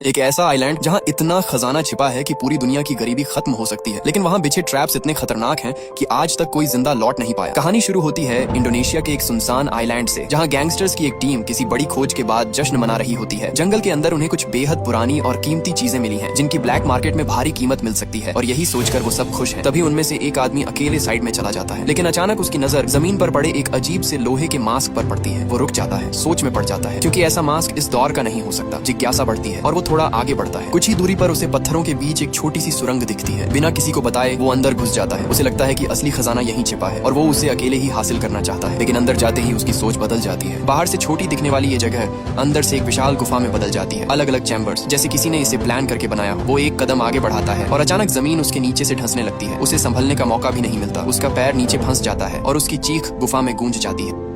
एक ऐसा आइलैंड जहां इतना खजाना छिपा है कि पूरी दुनिया की गरीबी खत्म हो सकती है, लेकिन वहां बिछे ट्रैप्स इतने खतरनाक हैं कि आज तक कोई जिंदा लौट नहीं पाया। कहानी शुरू होती है इंडोनेशिया के एक सुनसान आइलैंड से, जहां गैंगस्टर्स की एक टीम किसी बड़ी खोज के बाद जश्न मना रही होती है। जंगल के अंदर उन्हें कुछ बेहद पुरानी और कीमती चीजें मिली हैं, जिनकी ब्लैक मार्केट में भारी कीमत मिल सकती है, और यही सोचकर वो सब खुश हैं। तभी उनमें से एक आदमी अकेले साइड में चला जाता है, लेकिन अचानक उसकी नजर जमीन पर पड़े एक अजीब से लोहे के मास्क पर पड़ती है। वो रुक जाता है, सोच में पड़ जाता है, क्योंकि ऐसा मास्क इस दौर का नहीं हो सकता। जिज्ञासा बढ़ती है और वो थोड़ा आगे बढ़ता है। कुछ ही दूरी पर उसे पत्थरों के बीच एक छोटी सी सुरंग दिखती है। बिना किसी को बताए वो अंदर घुस जाता है। उसे लगता है कि असली खजाना यहीं छिपा है और वो उसे अकेले ही हासिल करना चाहता है, लेकिन अंदर जाते ही उसकी सोच बदल जाती है। बाहर से छोटी दिखने वाली ये जगह अंदर से एक विशाल गुफा में बदल जाती है। अलग अलग चैम्बर्स, जैसे किसी ने इसे प्लान करके बनाया। वो एक कदम आगे बढ़ाता है और अचानक जमीन उसके नीचे से धंसने लगती है। उसे संभलने का मौका भी नहीं मिलता। उसका पैर नीचे फंस जाता है और उसकी चीख गुफा में गूंज जाती है।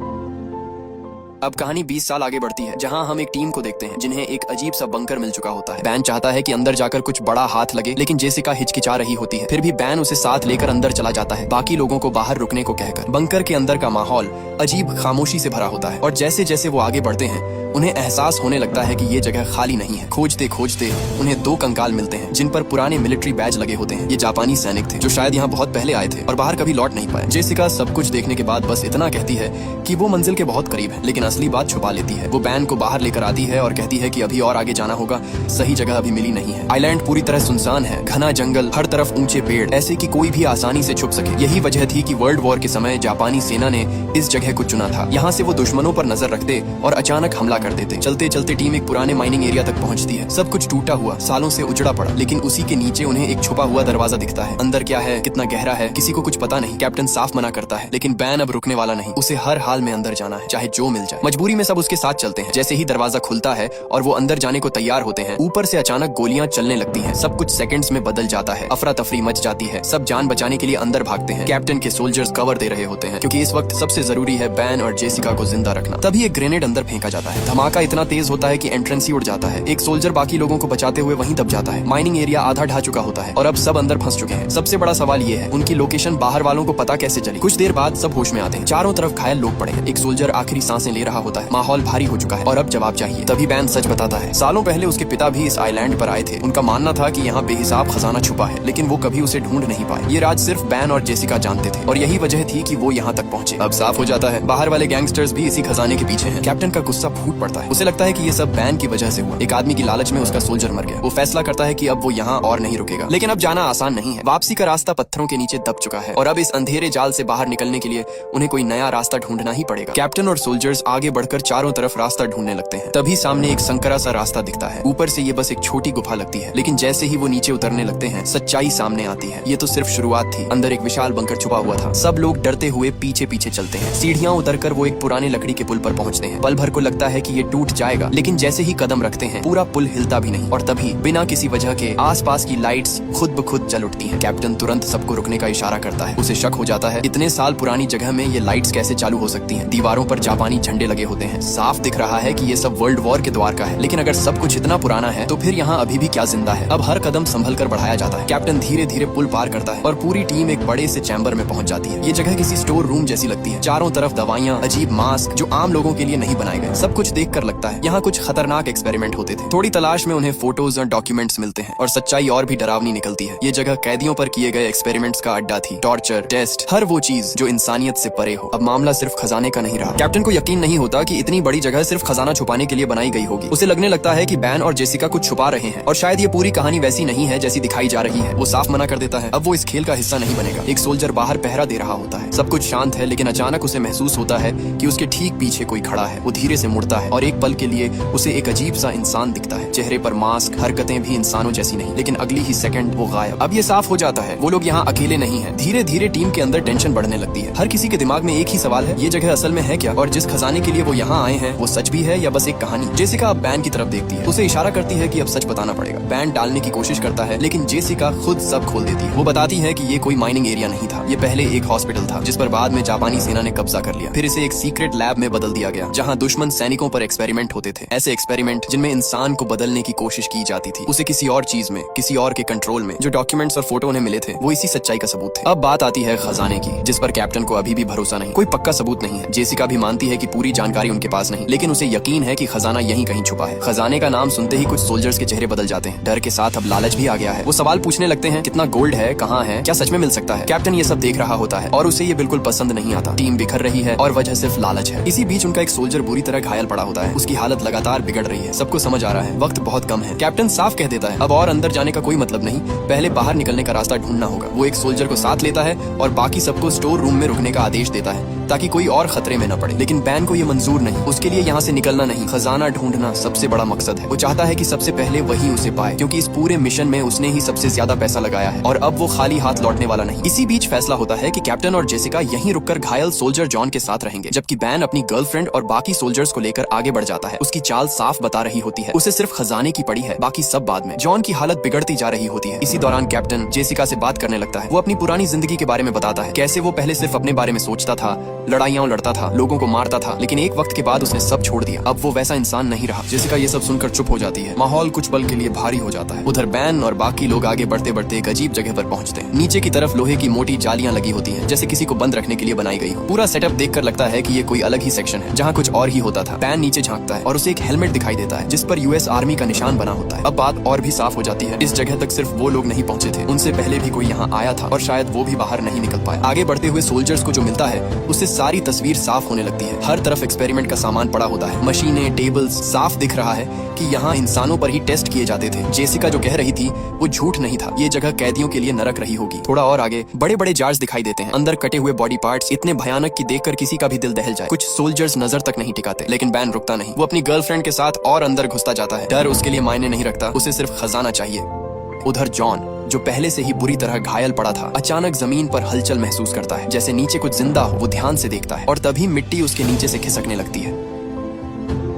अब कहानी 20 साल आगे बढ़ती है, जहां हम एक टीम को देखते हैं जिन्हें एक अजीब सा बंकर मिल चुका होता है। बैन चाहता है कि अंदर जाकर कुछ बड़ा हाथ लगे, लेकिन जेसिका हिचकिचा रही होती है। फिर भी बैन उसे साथ लेकर अंदर चला जाता है, बाकी लोगों को बाहर रुकने को कहकर। बंकर के अंदर का माहौल अजीब खामोशी से भरा होता है, और जैसे जैसे वो आगे बढ़ते हैं उन्हें एहसास होने लगता है कि ये जगह खाली नहीं है। खोजते खोजते उन्हें 2 कंकाल मिलते हैं, जिन पर पुराने मिलिट्री बैज लगे होते हैं। ये जापानी सैनिक थे जो शायद यहाँ बहुत पहले आए थे और बाहर कभी लौट नहीं पाए। जेसिका सब कुछ देखने के बाद बस इतना कहती है कि वो मंजिल के बहुत करीब है, लेकिन असली बात छुपा लेती है। वो बैन को बाहर लेकर आती है और कहती है कि अभी और आगे जाना होगा, सही जगह अभी मिली नहीं है। आइलैंड पूरी तरह सुनसान है, घना जंगल, हर तरफ ऊंचे पेड़, ऐसे कि कोई भी आसानी से छुप सके। यही वजह थी कि वर्ल्ड वॉर के समय जापानी सेना ने इस जगह को चुना था। यहाँ से वो दुश्मनों पर नजर रखते और अचानक हमला कर देते। चलते चलते टीम एक पुराने माइनिंग एरिया तक पहुंचती है। सब कुछ टूटा हुआ, सालों से उजड़ा पड़ा, लेकिन उसी के नीचे उन्हें एक छुपा हुआ दरवाजा दिखता है। अंदर क्या है, कितना गहरा है, किसी को कुछ पता नहीं। कैप्टन साफ मना करता है, लेकिन बैन अब रुकने वाला नहीं। उसे हर हाल में अंदर जाना है, चाहे जो मिल जाए। मजबूरी में सब उसके साथ चलते हैं। जैसे ही दरवाजा खुलता है और वो अंदर जाने को तैयार होते हैं, ऊपर से अचानक गोलियां चलने लगती हैं। सब कुछ सेकंड्स में बदल जाता है। अफरा तफरी मच जाती है। सब जान बचाने के लिए अंदर भागते हैं। कैप्टन के सोल्जर्स कवर दे रहे होते हैं, क्योंकि इस वक्त सबसे जरूरी है बैन और जेसिका को जिंदा रखना। तभी एक ग्रेनेड अंदर फेंका जाता है। धमाका इतना तेज होता है कि एंट्रेंस ही उड़ जाता है। एक सोल्जर बाकी लोगों को बचाते हुए वहीं दब जाता है। माइनिंग एरिया आधा ढह चुका होता है और अब सब अंदर फंस चुके हैं। सबसे बड़ा सवाल ये है, उनकी लोकेशन बाहर वालों को पता कैसे चली। कुछ देर बाद सब होश में आते हैं। चारों तरफ घायल लोग पड़े हैं। एक सोल्जर आखिरी सांसें ले रहा होता है। माहौल भारी हो चुका है और अब जवाब चाहिए। तभी बैन सच बताता है, सालों पहले उसके पिता भी इस आइलैंड पर आए थे। उनका मानना था कि यहाँ बेहिसाब खजाना छुपा है, लेकिन वो कभी उसे ढूंढ नहीं पाए। ये राज सिर्फ बैन और जेसिका जानते थे, और यही वजह थी कि वो यहाँ तक पहुंचे। अब साफ हो जाता है, बाहर वाले गैंगस्टर्स भी इसी खजाने के पीछे हैं। कैप्टन का गुस्सा फूट पड़ता है। उसे लगता है कि ये सब बैन की वजह से हुआ। एक आदमी की लालच में उसका सोल्जर मर गया। वो फैसला करता है कि अब वो यहाँ और नहीं रुकेगा, लेकिन अब जाना आसान नहीं है। वापसी का रास्ता पत्थरों के नीचे दब चुका है, और अब इस अंधेरे जाल से बाहर निकलने के लिए उन्हें कोई नया रास्ता ढूंढना ही पड़ेगा। कैप्टन और सोल्जर्स आगे बढ़कर चारों तरफ रास्ता ढूंढने लगते हैं। तभी सामने एक संकरा सा रास्ता दिखता है। ऊपर से ये बस एक छोटी गुफा लगती है, लेकिन जैसे ही वो नीचे उतरने लगते हैं, सच्चाई सामने आती है। ये तो सिर्फ शुरुआत थी। अंदर एक विशाल बंकर छुपा हुआ था। सब लोग डरते हुए पीछे पीछे चलते हैं। सीढ़ियां उतरकर वो एक पुराने लकड़ी के पुल पर पहुंचते हैं। पल भर को लगता है कि ये टूट जाएगा, लेकिन जैसे ही कदम रखते हैं पूरा पुल हिलता भी नहीं, और तभी बिना किसी वजह के आसपास की लाइट्स खुद ब खुद जल उठती हैं। कैप्टन तुरंत सबको रुकने का इशारा करता है। उसे शक हो जाता है, इतने साल पुरानी जगह में ये लाइट्स कैसे चालू हो सकती हैं। दीवारों पर जापानी झंडे लगे होते हैं। साफ दिख रहा है कि ये सब वर्ल्ड वॉर के द्वार का है, लेकिन अगर सब कुछ इतना पुराना है तो फिर यहाँ अभी भी क्या जिंदा है। अब हर कदम संभल कर बढ़ाया जाता है। कैप्टन धीरे धीरे पुल पार करता है और पूरी टीम एक बड़े से चैम्बर में पहुंच जाती है। ये जगह किसी स्टोर रूम जैसी लगती है। चारों तरफ दवाइयाँ, अजीब मास्क जो आम लोगों के लिए नहीं बनाए गए। सब कुछ देख कर लगता है यहाँ कुछ खतरनाक एक्सपेरिमेंट होते थे। थोड़ी तलाश में उन्हें फोटोज और डॉक्यूमेंट्स मिलते हैं, और सच्चाई और भी डरावनी निकलती है। ये जगह कैदियों पर किए गए एक्सपेरिमेंट्स का अड्डा थी। टॉर्चर, टेस्ट, हर वो चीज जो इंसानियत से परे हो। अब मामला सिर्फ खजाने का नहीं रहा। कैप्टन को यकीन नहीं होता कि इतनी बड़ी जगह सिर्फ खजाना छुपाने के लिए बनाई गई होगी। उसे लगने लगता है कि बैन और जेसिका कुछ छुपा रहे हैं, और शायद ये पूरी कहानी वैसी नहीं है जैसी दिखाई जा रही है। वो साफ मना कर देता है, अब वो इस खेल का हिस्सा नहीं बनेगा। एक सोल्जर बाहर पहरा दे रहा होता है। सब कुछ शांत है, लेकिन अचानक उसे महसूस होता है कि उसके ठीक पीछे कोई खड़ा है। वो धीरे से मुड़ता है और एक पल के लिए उसे एक अजीब सा इंसान दिखता है। चेहरे पर मास्क, हरकतें भी इंसानों जैसी नहीं, लेकिन अगली ही सेकंड वो गायब। अब ये साफ हो जाता है वो लोग यहाँ अकेले नहीं हैं। धीरे धीरे टीम के अंदर टेंशन बढ़ने लगती है। हर किसी के दिमाग में एक ही सवाल है, ये जगह असल में है क्या, और जिस खजाने के लिए वो यहाँ आए हैं वो सच भी है या बस एक कहानी। जेसिका अब बैन की तरफ देखती है। उसे इशारा करती है कि अब सच बताना पड़ेगा। बैन टालने की कोशिश करता है, लेकिन जेसिका खुद सब खोल देती है। वो बताती है कि ये कोई माइनिंग एरिया नहीं था। ये पहले एक हॉस्पिटल था, जिस पर बाद में जापानी सेना ने कब्जा कर लिया। फिर इसे एक सीक्रेट लैब में बदल दिया गया, जहाँ दुश्मन सैनिकों पर एक्सपेरिमेंट होते थे, ऐसे एक्सपेरिमेंट जिनमें इंसान को बदलने की कोशिश की जाती थी, उसे किसी और चीज में, किसी और के कंट्रोल में। जो डॉक्यूमेंट्स और फोटो उन्हें मिले थे वो इसी सच्चाई का सबूत थे। अब बात आती है खजाने की, जिस पर कैप्टन को अभी भी भरोसा नहीं, कोई पक्का सबूत नहीं है। जेसिका भी मानती है कि पूरी जानकारी उनके पास नहीं, लेकिन उसे यकीन है कि खजाना यहीं कहीं छुपा है। खजाने का नाम सुनते ही कुछ सोल्जर्स के चेहरे बदल जाते हैं। डर के साथ अब लालच भी आ गया है। वो सवाल पूछने लगते हैं, कितना गोल्ड है, कहाँ है, क्या सच में मिल सकता है। कैप्टन ये सब देख रहा होता है और उसे ये बिल्कुल पसंद नहीं आता। टीम बिखर रही है और वजह सिर्फ लालच है। इसी बीच उनका एक सोल्जर बुरी तरह घायल पड़ा होता है। उसकी हालत लगातार बिगड़ रही है। सबको समझ आ रहा है वक्त बहुत कम है। कैप्टन साफ कह देता है अब और अंदर जाने का कोई मतलब नहीं, पहले बाहर निकलने का रास्ता ढूंढना होगा। वो एक सोल्जर को साथ लेता है और बाकी सबको स्टोर रूम में रुकने का आदेश देता है ताकि कोई और खतरे में न पड़े। लेकिन बैन को ये मंजूर नहीं। उसके लिए यहाँ से निकलना नहीं, खजाना ढूंढना सबसे बड़ा मकसद है। वो चाहता है कि सबसे पहले वही उसे पाए, क्योंकि इस पूरे मिशन में उसने ही सबसे ज्यादा पैसा लगाया है और अब वो खाली हाथ लौटने वाला नहीं। इसी बीच फैसला होता है कि कैप्टन और जेसिका यहीं रुककर घायल सोल्जर जॉन के साथ रहेंगे, जबकि बैन अपनी गर्लफ्रेंड और बाकी सोल्जर्स को लेकर आगे बढ़ जाता है। उसकी चाल साफ बता रही होती है, उसे सिर्फ खजाने की पड़ी है, बाकी सब बाद में। जॉन की हालत बिगड़ती जा रही होती है। इसी दौरान कैप्टन जेसिका से बात करने लगता है। वो अपनी पुरानी जिंदगी के बारे में बताता है, कैसे वो पहले सिर्फ अपने बारे में सोचता था, लड़ाइयाँ लड़ता था, लोगों को मारता था, लेकिन एक वक्त के बाद उसने सब छोड़ दिया। अब वो वैसा इंसान नहीं रहा। जेसिका ये सब सुनकर चुप हो जाती है। माहौल कुछ पल के लिए भारी हो जाता है। उधर बैन और बाकी लोग आगे बढ़ते बढ़ते एक अजीब जगह पर पहुंचते हैं। नीचे की तरफ लोहे की मोटी जालियां लगी होती हैं, जैसे किसी को बंद रखने के लिए बनाई गई हो। पूरा सेटअप देखकर लगता है कि ये कोई अलग ही सेक्शन है, जहाँ कुछ और ही होता था। बैन नीचे झांकता है और उसे एक हेलमेट दिखाई देता है जिस पर यूएस आर्मी का निशान बना होता है। अब बात और भी साफ हो जाती है। इस जगह तक सिर्फ वो लोग नहीं पहुंचे थे, उनसे पहले भी कोई यहाँ आया था और शायद वो भी बाहर नहीं निकल पाया। आगे बढ़ते हुए सोल्जर्स को जो मिलता है उससे सारी तस्वीर साफ होने लगती है। हर तरफ एक्सपेरिमेंट का सामान पड़ा होता है, मशीनें, टेबल्स। साफ दिख रहा है कि यहाँ इंसानों पर ही टेस्ट किए जाते थे। जेसिका जो कह रही थी वो झूठ नहीं था। ये जगह कैदियों के लिए नरक रही होगी। थोड़ा और आगे बड़े बड़े जार्स दिखाई देते हैं, अंदर कटे हुए बॉडी पार्ट्स इतने भयानक कि देखकर किसी का भी दिल दहल जाए। कुछ सोल्जर्स नजर तक नहीं टिकाते, लेकिन बैन रुकता नहीं। वो अपनी गर्लफ्रेंड के साथ और अंदर घुसता जाता है। डर उसके लिए मायने नहीं रखता, उसे सिर्फ खजाना चाहिए। उधर जॉन, जो पहले से ही बुरी तरह घायल पड़ा था, अचानक जमीन पर हलचल महसूस करता है, जैसे नीचे कुछ जिंदा हो। वो ध्यान से देखता है और तभी मिट्टी उसके नीचे से खिसकने लगती है।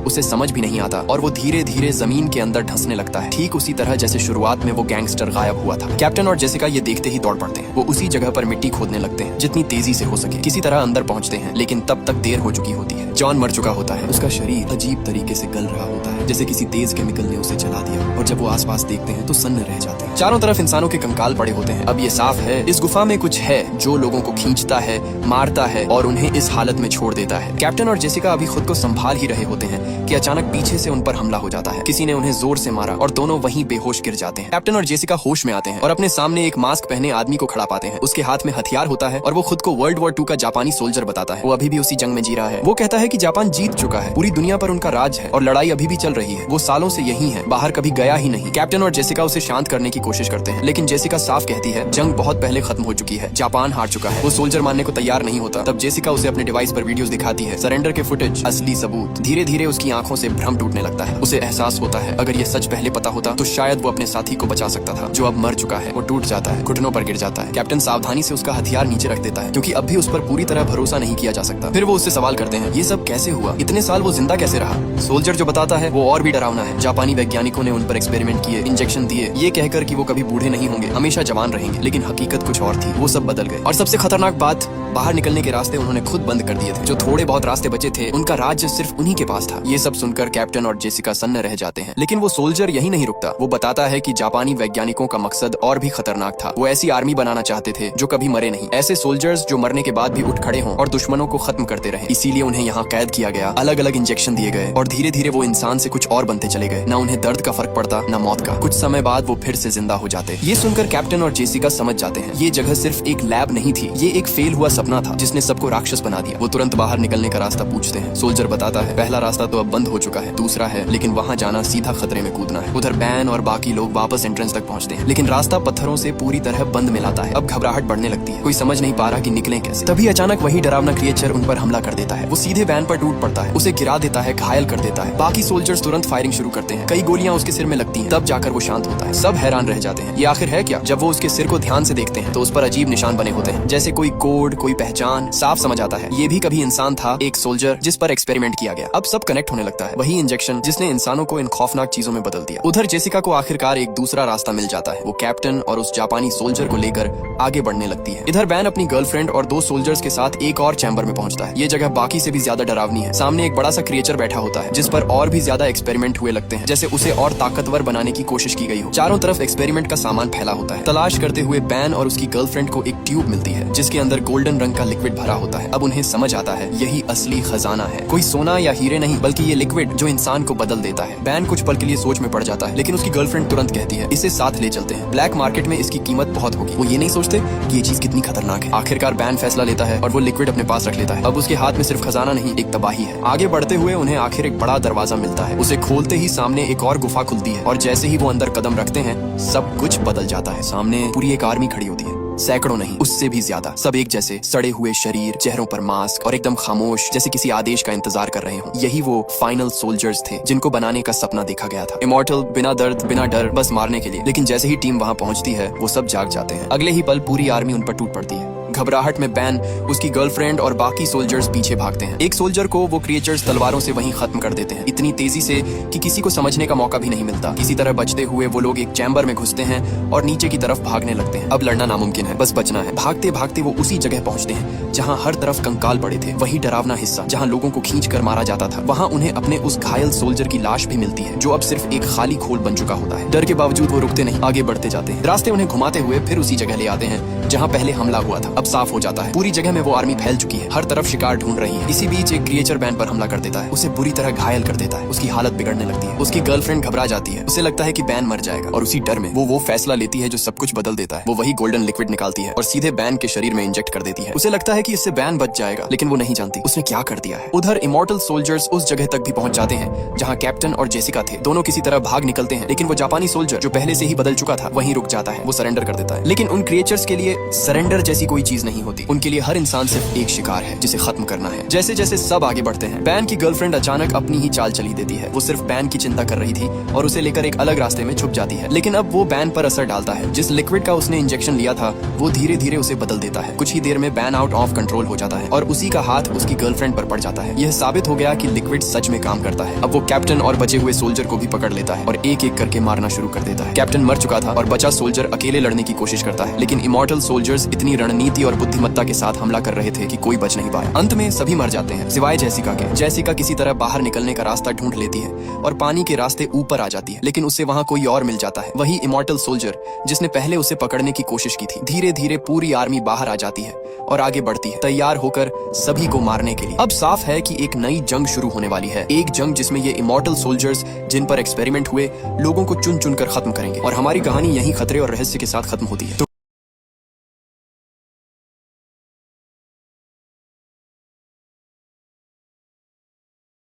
उसे समझ भी नहीं आता और वो धीरे धीरे जमीन के अंदर धंसने लगता है, ठीक उसी तरह जैसे शुरुआत में वो गैंगस्टर गायब हुआ था। कैप्टन और जेसिका ये देखते ही दौड़ पड़ते हैं। वो उसी जगह पर मिट्टी खोदने लगते हैं जितनी तेजी से हो सके। किसी तरह अंदर पहुंचते हैं, लेकिन तब तक देर हो चुकी होती है। जॉन मर चुका होता है। उसका शरीर अजीब तरीके से गल रहा होता है, जैसे किसी तेज केमिकल ने उसे जला दिया। और जब वो आसपास देखते हैं तो सन्न रह जाते हैं। चारों तरफ इंसानों के कंकाल पड़े होते हैं। अब ये साफ है इस गुफा में कुछ है जो लोगों को खींचता है, मारता है और उन्हें इस हालत में छोड़ देता है। कैप्टन और जेसिका अभी खुद को संभाल ही रहे होते हैं कि अचानक पीछे से उन पर हमला हो जाता है। किसी ने उन्हें जोर से मारा और दोनों वहीं बेहोश गिर जाते हैं। कैप्टन और जेसिका होश में आते हैं और अपने सामने एक मास्क पहने आदमी को खड़ा पाते हैं। उसके हाथ में हथियार होता है और वो खुद को वर्ल्ड वॉर 2 का जापानी सोल्जर बताता है। वो अभी भी उसी जंग में जी रहा है। वो कहता है कि जापान जीत चुका है, पूरी दुनिया पर उनका राज है और लड़ाई अभी भी चल रही है। वो सालों से यही है, बाहर कभी गया ही नहीं। कैप्टन और जेसिका उसे शांत करने की कोशिश करते हैं, लेकिन जेसिका साफ कहती है जंग बहुत पहले खत्म हो चुकी है, जापान हार चुका है। वो सोल्जर मानने को तैयार नहीं होता। तब जेसिका उसे अपने डिवाइस पर वीडियोस दिखाती है, सरेंडर के फुटेज, असली सबूत। धीरे धीरे उसकी आंखों से भ्रम टूटने लगता है। उसे एहसास होता है अगर ये सच पहले पता होता तो शायद वो अपने साथी को बचा सकता था, जो अब मर चुका है। वो टूट जाता है, घुटनों पर गिर जाता है। कैप्टन सावधानी से उसका हथियार नीचे रख देता है, क्योंकि अब भी उस पर पूरी तरह भरोसा नहीं किया जा सकता। फिर वो उससे सवाल करते हैं ये सब कैसे हुआ, इतने साल वो जिंदा कैसे रहा। सोल्जर जो बताता है वो और भी डरावना है। जापानी वैज्ञानिकों ने उन पर एक्सपेरिमेंट किए, इंजेक्शन दिए, ये कहकर कि वो कभी बूढ़े नहीं होंगे, हमेशा जवान रहेंगे। लेकिन हकीकत कुछ और थी, वो सब बदल गए। और सबसे खतरनाक बात, बाहर निकलने के रास्ते उन्होंने खुद बंद कर दिए थे। जो थोड़े बहुत रास्ते बचे थे उनका राज्य सिर्फ उन्हीं के पास था। ये सब सुनकर कैप्टन और जेसिका सन्न रह जाते हैं। लेकिन वो सोल्जर यही नहीं रुकता। वो बताता है कि जापानी वैज्ञानिकों का मकसद और भी खतरनाक था। वो ऐसी आर्मी बनाना चाहते थे जो कभी मरे नहीं, ऐसे सोल्जर्स जो मरने के बाद भी उठ खड़े हों और दुश्मनों को खत्म करते रहे। इसीलिए उन्हें यहाँ कैद किया गया, अलग अलग इंजेक्शन दिए गए और धीरे धीरे वो इंसान से कुछ और बनते चले गए। न उन्हें दर्द का फर्क पड़ता, न मौत का। कुछ समय बाद वो फिर से जिंदा हो जाते। ये सुनकर कैप्टन और जेसिका समझ जाते हैं ये जगह सिर्फ एक लैब नहीं थी, ये एक फेल हुआ सपना था जिसने सबको राक्षस बना दिया। वो तुरंत बाहर निकलने का रास्ता पूछते हैं। सोल्जर बताता है पहला रास्ता तो अब बंद हो चुका है, दूसरा है, लेकिन वहाँ जाना सीधा खतरे में कूदना है। उधर बैन और बाकी लोग वापस एंट्रेंस तक पहुँचते हैं, लेकिन रास्ता पत्थरों से पूरी तरह बंद मिलाता है। अब घबराहट बढ़ने लगती है, कोई समझ नहीं पा रहा कि निकलें कैसे। तभी अचानक वही डरावना क्रिएचर उन पर हमला कर देता है। वो सीधे बैन पर टूट पड़ता है, उसे गिरा देता है, घायल कर देता है। बाकी सोल्जर्स तुरंत फायरिंग शुरू करते हैं, कई गोलियां उसके सिर में लगती हैं। तब जाकर वो शांत होता है। सब हैरान रह जाते हैं, ये आखिर है क्या। जब वो उसके सिर को ध्यान से देखते हैं तो उस पर अजीब निशान बने होते हैं, जैसे कोई कोड, कोई पहचान साफ समझ आता है। ये भी कभी इंसान था, एक सोल्जर जिस पर एक्सपेरिमेंट किया गया। अब सब कनेक्ट होने लगता है। वही इंजेक्शन जिसने इंसानों को इन खौफनाक चीजों में बदल दिया। उधर जेसिका को आखिरकार एक दूसरा रास्ता मिल जाता है। वो कैप्टन और उस जापानी सोल्जर को लेकर आगे बढ़ने लगती है। इधर बैन अपनी गर्लफ्रेंड और 2 सोल्जर्स के साथ एक और चैम्बर में पहुंचता है। ये जगह बाकी से भी ज्यादा डरावनी है। सामने एक बड़ा सा क्रिएचर बैठा होता है जिस पर और भी ज्यादा एक्सपेरिमेंट हुए लगते हैं, जैसे उसे और ताकतवर बनाने की कोशिश की गई हो। चारों तरफ एक्सपेरिमेंट का सामान फैला होता है। तलाश करते हुए बैन और उसकी गर्लफ्रेंड को एक ट्यूब मिलती है जिसके अंदर गोल्डन रंग का लिक्विड भरा होता है। अब उन्हें समझ आता है यही असली खजाना है, कोई सोना या हीरे नहीं बल्कि ये लिक्विड जो इंसान को बदल देता है। बैन कुछ पल के लिए सोच में पड़ जाता है, लेकिन उसकी गर्लफ्रेंड तुरंत कहती है इसे साथ ले चलते हैं, ब्लैक मार्केट में इसकी कीमत बहुत होगी। वो ये नहीं सोचते कि ये चीज कितनी खतरनाक है। आखिरकार बैन फैसला लेता है और वो लिक्विड अपने पास रख लेता है। अब उसके हाथ में सिर्फ खजाना नहीं, एक तबाही है। आगे बढ़ते हुए उन्हें आखिर एक बड़ा दरवाजा मिलता है। उसे खोलते ही सामने एक और गुफा खुलती है और जैसे ही वो अंदर कदम रखते हैं सब कुछ बदल जाता है। सामने पूरी एक आर्मी खड़ी होती है, सैकड़ों नहीं उससे भी ज्यादा। सब एक जैसे, सड़े हुए शरीर, चेहरों पर मास्क और एकदम खामोश, जैसे किसी आदेश का इंतजार कर रहे हों। यही वो फाइनल सोल्जर्स थे जिनको बनाने का सपना देखा गया था। इमॉर्टल, बिना दर्द बिना डर, बस मारने के लिए। लेकिन जैसे ही टीम वहां पहुंचती है वो सब जाग जाते हैं। अगले ही पल पूरी आर्मी उन पर टूट पड़ती है। घबराहट में बैन, उसकी गर्लफ्रेंड और बाकी सोल्जर्स पीछे भागते हैं। एक सोल्जर को वो क्रिएचर्स तलवारों से वहीं खत्म कर देते हैं, इतनी तेजी से कि किसी को समझने का मौका भी नहीं मिलता। किसी तरह बचते हुए वो लोग एक चैम्बर में घुसते हैं और नीचे की तरफ भागने लगते हैं। अब लड़ना नामुमकिन है, बस बचना है। भागते भागते वो उसी जगह पहुंचते हैं जहां हर तरफ कंकाल पड़े थे। वही डरावना हिस्सा जहां लोगों को खींच कर मारा जाता था। वहां उन्हें अपने उस घायल सोल्जर की लाश भी मिलती है जो अब सिर्फ एक खाली खोल बन चुका होता है। डर के बावजूद वो रुकते नहीं, आगे बढ़ते जाते हैं। रास्ते उन्हें घुमाते हुए फिर उसी जगह ले आते हैं जहां पहले हमला हुआ था। अब साफ हो जाता है पूरी जगह में वो आर्मी फैल चुकी है, हर तरफ शिकार ढूंढ रही है। इसी बीच एक क्रिएचर बैन पर हमला कर देता है, उसे बुरी तरह घायल कर देता है। उसकी हालत बिगड़ने लगती है। उसकी गर्लफ्रेंड घबरा जाती है, उसे लगता है कि बैन मर जाएगा और उसी डर में वो फैसला लेती है जो सब कुछ बदल देता है। वो वही गोल्डन लिक्विड निकालती है और सीधे बैन के शरीर में इंजेक्ट कर देती है। उसे लगता है कि इससे बैन बच जाएगा, लेकिन वो नहीं जानती उसने क्या कर दिया है। उधर इमॉर्टल सोल्जर्स उस जगह तक भी पहुंच जाते हैं जहां कैप्टन और जेसिका थे। दोनों किसी तरह भाग निकलते हैं, लेकिन वो जापानी सोल्जर जो पहले से ही बदल चुका था वहीं रुक जाता है। वो सरेंडर कर देता है। लेकिन उन क्रिएचर्स के लिए सरेंडर जैसी कोई चीज नहीं होती। उनके लिए हर इंसान सिर्फ एक शिकार है जिसे खत्म करना है। जैसे जैसे सब आगे बढ़ते हैं, बैन की गर्लफ्रेंड अचानक अपनी ही चाल चली देती है। वो सिर्फ बैन की चिंता कर रही थी और उसे लेकर एक अलग रास्ते में छुप जाती है। लेकिन अब वो बैन पर असर डालता है। जिस लिक्विड का उसने इंजेक्शन लिया था वो धीरे धीरे उसे बदल देता है। कुछ ही देर में बैन आउट ऑफ कंट्रोल हो जाता है और उसी का हाथ उसकी गर्लफ्रेंड पर पड़ जाता है। यह साबित हो गया कि लिक्विड सच में काम करता है। अब वो कैप्टन और बचे हुए सोल्जर को भी पकड़ लेता है और एक एक करके मारना शुरू कर देता है। कैप्टन मर चुका था और बचा सोल्जर अकेले लड़ने की कोशिश करता है, लेकिन इमॉर्टल सोल्जर्स इतनी रणनीति और बुद्धिमत्ता के साथ हमला कर रहे थे कि कोई बच नहीं पाया। अंत में सभी मर जाते हैं सिवाय जेसिका के। जेसिका किसी तरह बाहर निकलने का रास्ता ढूंढ लेती है और पानी के रास्ते ऊपर आ जाती है, लेकिन उससे वहां कोई और मिल जाता है, वही इमॉर्टल सोल्जर जिसने पहले उसे पकड़ने की कोशिश की थी। धीरे धीरे पूरी आर्मी बाहर आ जाती है और आगे बढ़ती है, तैयार होकर सभी को मारने के लिए। अब साफ है कि एक नई जंग शुरू होने वाली है। एक जंग जिसमें ये इमॉर्टल सोल्जर्स जिन पर एक्सपेरिमेंट हुए लोगों को चुन चुन कर खत्म करेंगे। और हमारी कहानी यही खतरे और रहस्य के साथ खत्म होती है।